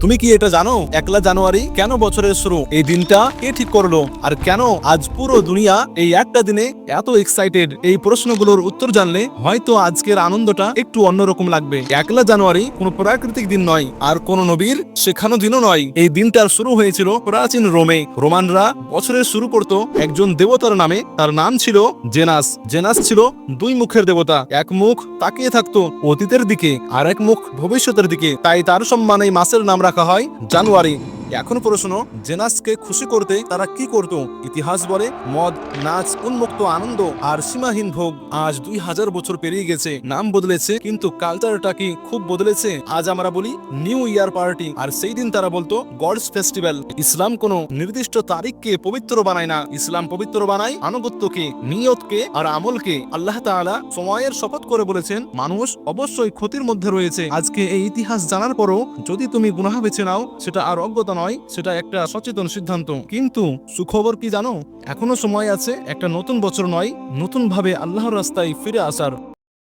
তুমি কি এটা জানো 1 জানুয়ারি কেন বছরের শুরু? এই দিনটা কে ঠিক করলো? আর কেন আজ পুরো দুনিয়া এই একটা দিনে এত এক্সাইটেড? এই প্রশ্নগুলোর উত্তর জানলে হয়তো আজকের আনন্দটা একটু অন্যরকম লাগবে। 1 জানুয়ারি কোনো প্রাকৃতিক দিন নয়, আর কোনো নবীর শেখানো দিনও নয়। এই দিনটার শুরু হয়েছিল প্রাচীন রোমে। রোমানরা বছরের শুরু করত একজন দেবতার নামে। তার নাম ছিল জেনাস। জেনাস ছিল 2 মুখের দেবতা। এক মুখ তাকিয়ে থাকতো অতীতের দিকে, আর এক মুখ ভবিষ্যতের দিকে। তাই তার সম্মানে এই মাসের নাম রাখা হয় জানুয়ারি। এখন প্রশ্ন, জেনাসকে খুশি করতে তারা কি করত? ইতিহাস বলে মদ, নাচ, উন্মুক্ত আনন্দ আর সীমাহীন ভোগ। আজ 2000 বছর পেরিয়ে গেছে, নাম বদলেছে কিন্তু কালচারটা কি খুব বদলেছে? আজ আমরা বলি নিউ ইয়ার পার্টি, আর সেই দিন তারা বলতো গডস ফেস্টিভ্যাল। ইসলাম কোনো নির্দিষ্ট তারিখকে পবিত্র বানায় না, ইসলাম পবিত্র বানায় আনুগত্যকে, নিয়তকে আর আমলকে। আল্লাহ তাআলা সময়ের শপথ করে বলেছেন, মানুষ অবশ্যই ক্ষতির মধ্যে রয়েছে। আজকে এই ইতিহাস জানার পরও যদি তুমি গুনাহ বেছে নাও, সেটা আর অজ্ঞতা নয়, সেটা একটা সচেতন সিদ্ধান্ত। কিন্তু সুখবর কি জানো? এখনো সময় আছে একটা নতুন বছর নয়, নতুন ভাবে আল্লাহর রাস্তায় ফিরে আসার।